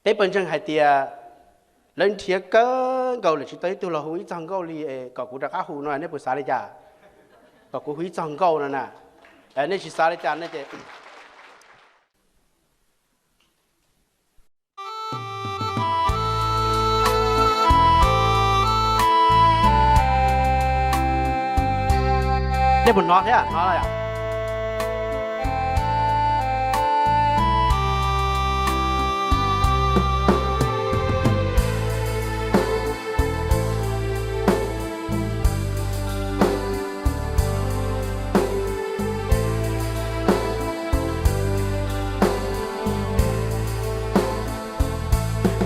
tế bên chân hai tia lên thiệt cơ cầu là chỉ tới tôi là hủy trăng cầu li có cụ đã khá hù nói nên bữa sáng đi chả có cụ hủy trăng cầu nữa nè nên chỉ sáng đi chả nên chị đây buồn nói thế à nói là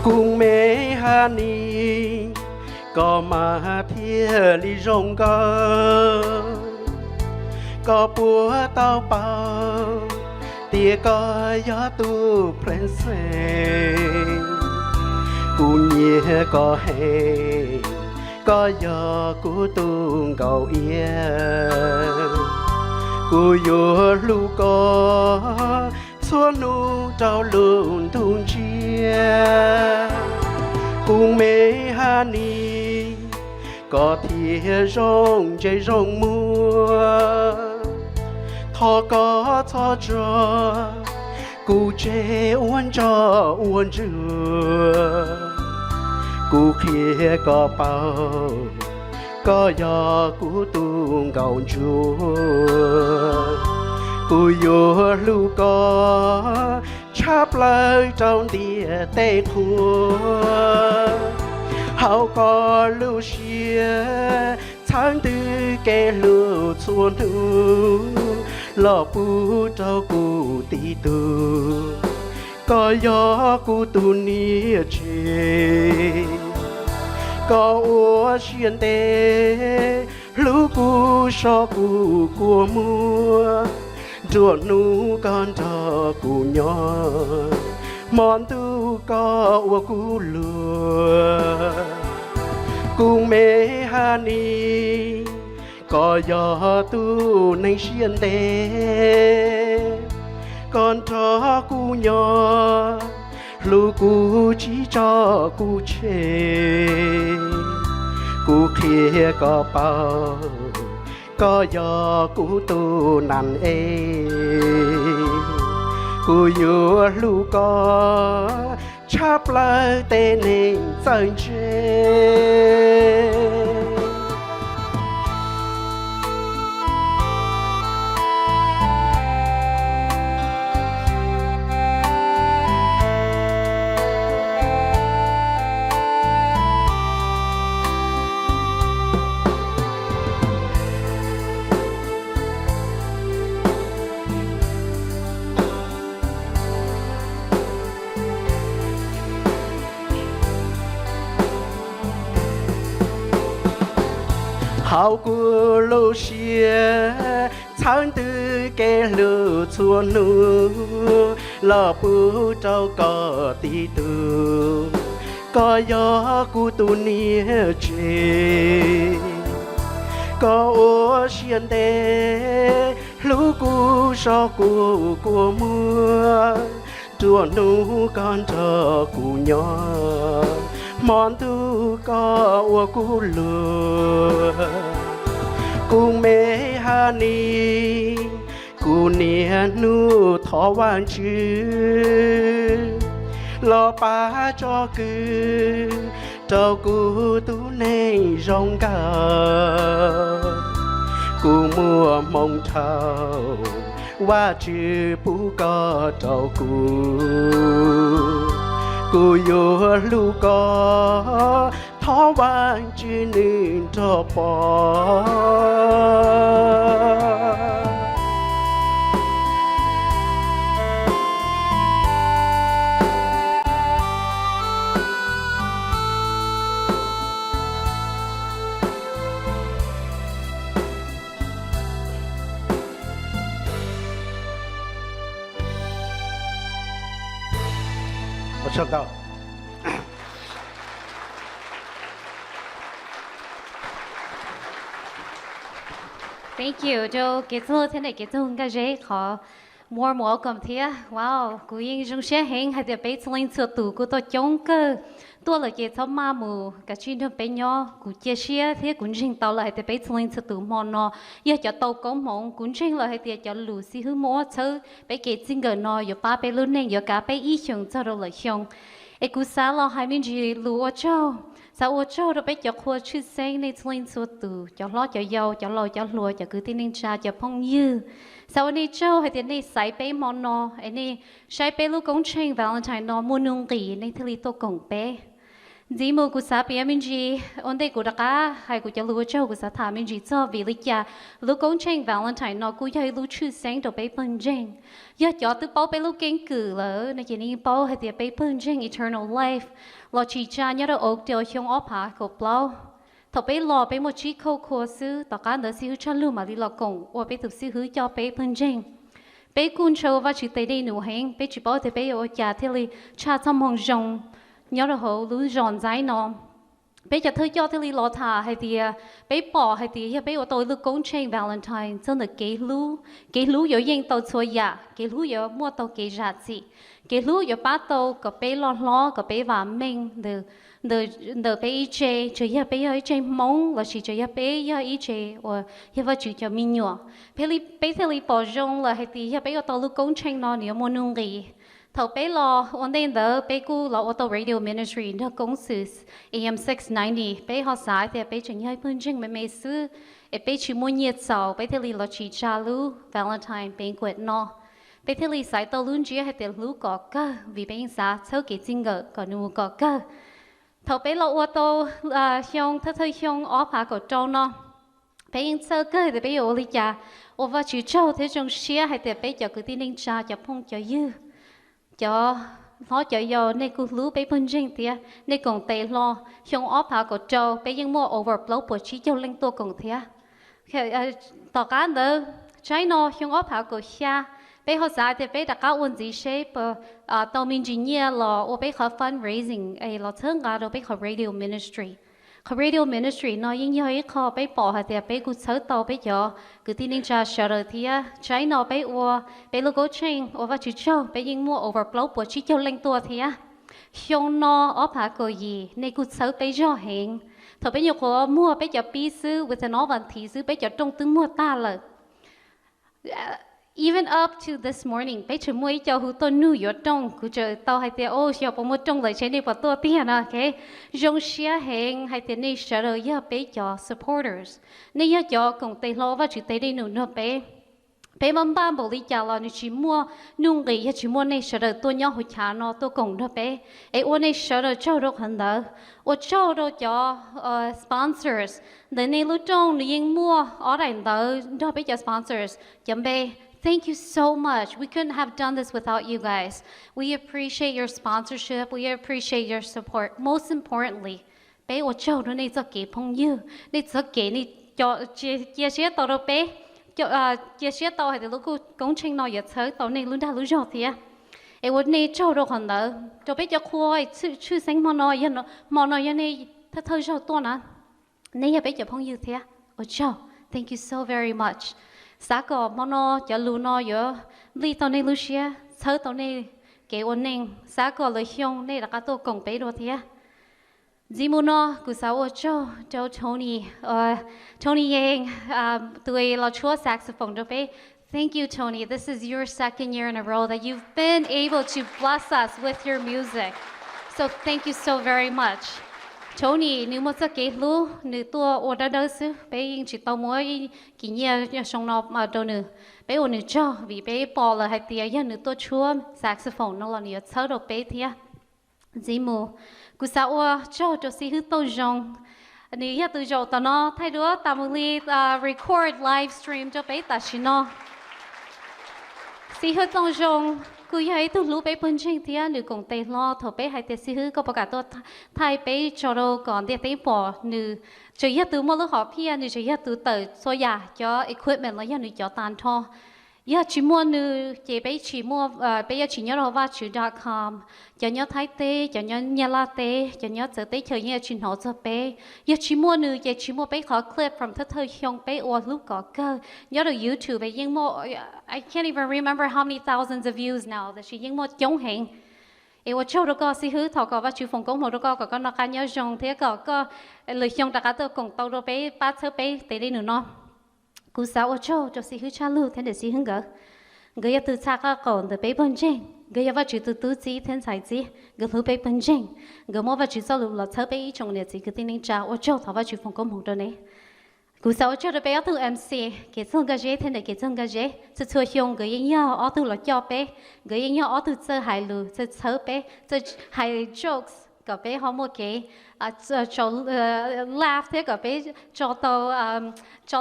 cùng mê hà ni có mà thiên lý rong có bùa tao bao tia có gió tu plen se cu nhẹ có hè có gió cu tu cầu yên cu yo lu có xuân nu trao lùn thun chia cùng mê hà ni có thìa rong chơi rong mua thọ có thọ cho cụ chế uốn cho uốn rửa cụ kia có bao có gió cụ tung cầu chúa cụ yo lu có chắp lời trong địa tây khua hậu có lưu xia tháng tư kê lưu xuân thu lọ bu trao cụ tí tu có gió cụ tu nia chê có ua xiên tê lũ cụ so cụ của mua ruột nu con cho cụ nhỏ món tu có ua cụ lừa cùng mê hà ni có gió tu nành xiên tê con cho cụ nhỏ lũ cụ chỉ cho cụ chê cụ kia có bao có gió cụ tu nàn ê cụ yo lũ có chắp lời tên nên dân chê hậu cụ lô xia tháng tư kê lưu xuân nu lọ bu trao có tí tu có gió cụ tu nia chê có ô xiên tê lũ cụ so cụ của mưa chùa nu con cho cụ nhỏ món tu có ua cụ lừa cùng mê hà ni cụ nia nu thọ vang chư lo pa cho cứ trâu cụ tu này rong cả cụ mua mong thao qua chư bú có trâu cụ yo lu có thọ vang chư nên cho bỏ Chào cậu. Thank you. Cho kết thúc thế này kết thúc cái gì khó Warm welcome thia. Wow, cú yên trong xe hẹn hay để bé lên sửa tủ của tôi chống cơ. Tôi là cái thằng ma mù, cái chuyện đó bé nhỏ, cú chia sẻ thế cũng riêng tao là hay để bé lên sửa tủ mòn nó. Giờ cho tao có mong cũng riêng là hay để cho lù xí hư mua chứ. Bé cái chính cái nó, giờ ba bé lớn nên giờ cả bé ý chung cho đâu là chung. Ê cú xa lo hai mình gì lù ở châu. Sao ở châu đó bé cho khoa chữ sáng nên lên sửa tủ, cho lo cho giàu, cho lo cho lùa, cho cứ tin nên cha cho phong dư. Sau này châu hay tiền này sai bé món nó, anh này sai bé lúc công trình Valentine nó mua nung gì nên thay tôi công bé. Dì mua của xã bé mình gì, ông đây của đặc á hay của cho lúa châu của xã thà mình gì cho vì lịch gia lúc công trình Valentine nó cũng hay lúc chữ sáng đồ bé phân trình. Giờ cho từ bao bé lúc kiến cử lỡ nên chỉ nên bao hay tiền bé phân trình eternal life, lo chỉ cha nhớ được ốc điều trong ốp hạ của bao. Thọ bé lò bé một chiếc khâu khô sư, tao cá đỡ sư cho lưu mà đi lò cổng, và bé thực sư hứa cho bé phân trình. Bé cuốn trâu và chỉ tới đây nụ hẹn, bé chỉ bảo thì bé ở nhà thế li cha thăm hồng rồng, nhớ được hậu lú giòn dái nó. Bé cho thơ cho thế li lò thà hay thì bé bỏ hay thì bé ở tôi lúc công trình Valentine, chân là cái lú ở yên tàu xua dạ, cái lú ở mua tàu cái giá trị, cái lú ở bát tàu có bé lo có bé vàng mình được. The bé chơi chơi bé ở trên mông là chỉ chơi bé ở chơi và và chỉ cho mình nhỏ bé thì bỏ rong là hay thì bé ở tàu lúc công trình nó nhiều món nung gì thầu bé lo ổn định đó bé cũ là auto radio ministry nó công sự AM 690 bé họ xài thì bé chỉ hay phân trình mấy sư bé chỉ muốn nhiệt sầu bé thì là chỉ trả lưu Valentine banquet nó bé thì xài tàu luôn chỉ hay thì lưu có cơ vì bé xã sau cái chính ngờ có nụ có cơ thầu bé lo ô tô hiong thơ hiong ó phá của trâu nó bé yên sơ cơ thì bé ô lý cha ô và chú trâu thế trong xia hay thì bé cho cứ tin ninh cha cho phong cho dư cho nó cho yo nên cứ lú bé phân riêng thế nên còn tệ lo hiong ó phá của trâu bé yên mua overflow của chỉ cho lên tua còn thế tỏ cá nữa trái nó hiong ó phá của xia bé họ giải thì bé đã có ổn gì shape tàu mình chỉ nhớ là ô bé họ fundraising ấy là thương cả đâu bé họ radio ministry nó những như họ bé bỏ hạt thì bé cũng sợ tàu bé cho cứ tin nên cha sợ rồi thì trái nó bé ô bé lúc có chuyện ô và chỉ cho bé những mua overflow của chỉ cho lên tua thì hiong nó ở phá cái gì nên cũng sợ bé cho hẹn thầu bé nhiều họ mua bé cho pi sư với nó vẫn thì sư bé cho trong tương mua ta là even up to this morning, bé chỉ mới cho hữu tôi nuôi ở trong, cứ chờ tao hay tiệt ô xíu một trong lời trên đây vào tôi tiền à, cái trong xia hẹn hay tiệt này sợ rồi giờ bé cho supporters, này giờ cho công ty lo và chỉ tới đây nữa bé, bé mắm ba bộ lý trả là chỉ mua nung gì chỉ mua này sợ rồi tôi nhau hồi trả nó tôi cùng đó bé, ấy ô này sợ rồi cho được hơn đó, ô cho được cho sponsors, để này lúc trong những mua ở đây đó bé cho sponsors, chấm bé. Thank you so much. We couldn't have done this without you guys. We appreciate your sponsorship. We appreciate your support. Most importantly, bé ở châu nó này cho kế phong như, này cho kế này cho chia sẻ tao đâu bé, cho chia sẻ tao hay là lúc công trình nó giờ tới tao này luôn đã luôn rồi thì ấy ở này châu đâu còn nữa, cho bé cho khôi chữ sinh món nói này thơ châu to nè, này giờ bé cho phong như thế, ở châu. Thank you so very much. Xã có món nó cho lú nó giờ li tao này lú xia thơ tao này cái ổn định xã có lời hiong này là cái tôi công bé đồ thế dì mua nó cứ sao ở cho Tony Yang tụi lo chúa saxophone đồ bé. Thank you Tony, this is your second year in a row that you've been able to bless us with your music, so thank you so very much. Tony, nếu mà sẽ kể lu, nếu tôi ở đó đó xứ, bé chỉ tao mới kỷ niệm trong nó mà đâu nữa, bé ở nữa cho, vì bé bỏ là hai tia, nếu tôi chúa saxophone nó là nhiều thở được bé thia, dì mù, cứ sao cho xí hư tôi rong, nếu hết tôi rong tao nó thay đứa tao muốn record livestream cho bé ta xin nó, xí hư tôi rong. Cứ hay tôi lú bé phân trình thì nữ cùng tay lo thầu bé hay tay xí hư có bao cả tôi thay bé cho đâu còn để tay bỏ nữ chỉ hết từ mua lúc họ pia nữ chỉ hết từ tờ số giả cho equipment là nữ cho tàn thọ giờ chỉ mua nữ chị bé chỉ mua bây giờ chỉ nhớ là va chữ .com cho nhớ thái tê cho nhớ nhà la tê cho nhớ giờ tê chơi nhớ chỉ nói cho bé giờ chỉ mua nữ giờ chỉ mua bé khó clip from thất thời hiong bé or lúc có cơ nhớ được YouTube bé nhưng mua I can't even remember how many thousands of views now that she nhưng mua chống hẹn我做到個是好頭個，我做奉公冇到個個那間有用啲個類用大家都共到到俾巴車俾地啲nữa cú sao ở chỗ cho sĩ hữu cha lưu thế để sĩ hứng gỡ gỡ từ xa các con từ bé bên trên gỡ vào chữ từ tứ chí thiên才chí gỡ lưu bé bên trên gỡ mua vào chữ sau lưu là thở bé trong này chỉ cứ tin nên cha ở chỗ thọ vào chữ phong công hồng đó này cú sao ở chỗ đó bé từ MC cái xong cái gì thế này cái xong cái gì sự thua hiong gỡ yên nhau ở từ là cho bé gỡ yên nhau ở từ chơi hài lưu chơi thở bé chơi hài jokes có bé họ một cái cho laugh thế có bé cho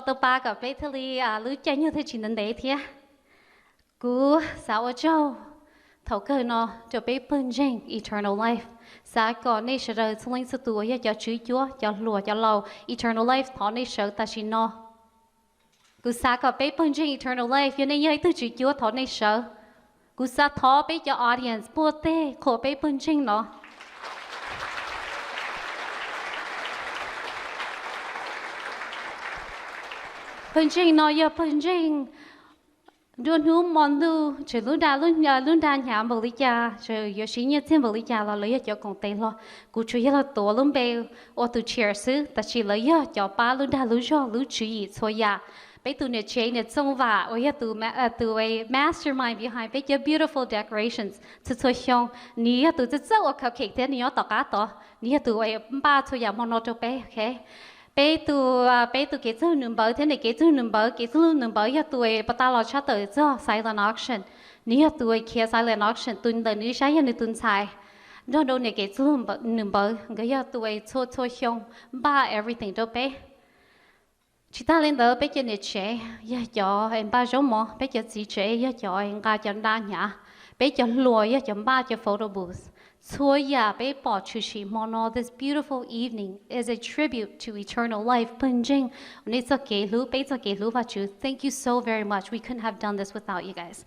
tao ba có bé thế li lưỡi chân như thế chỉ nên đấy thế cú sao ở châu thầu cơ nó cho bé bên trên eternal life sao có nên sợ rồi xong lên sự tuổi cho chữ chúa cho lùa cho lâu eternal life thọ nên sợ ta chỉ nó cú sao có bé bên trên eternal life cho nên nhớ từ chữ chúa thọ nên sợ cú sao thọ bé cho audience bố tê khổ bé bên trên nó phần trình nói giờ phần trình đôi lúc mòn lu chỉ lúc đa nhà bờ lý cha rồi giờ xin nhớ thêm bờ lý cha là lấy cho con tên lo cú chú là tổ luôn bê ô từ chia sứ ta chỉ lấy cho ba lúc đa lúc cho lúc chú ý thôi ya bé từ nè chế nè xong và ôi từ mastermind behind bé cho beautiful decorations từ thôi xong ní từ rất rất cupcake thế ní tao cá tao ní từ ba thôi ya mòn nó cho bé ok bé từ cái thứ nương bờ thế này cái thứ nương bờ ya tuổi bắt ta lo cho tới cho silent auction ní tuổi kia silent auction tuần tới ní sai ya ní tuần sai đó đâu này cái thứ nương bờ cái ya tuổi thôi xong ba everything đâu bé chỉ ta lên đó bé cho này chế ya cho em ba giống mò bé cho gì chế ya cho em ca cho đa nhã bé cho lùa ya cho ba cho photo booth so yeah, this beautiful evening is a tribute to eternal life. Thank you so very much. We couldn't have done this without you guys.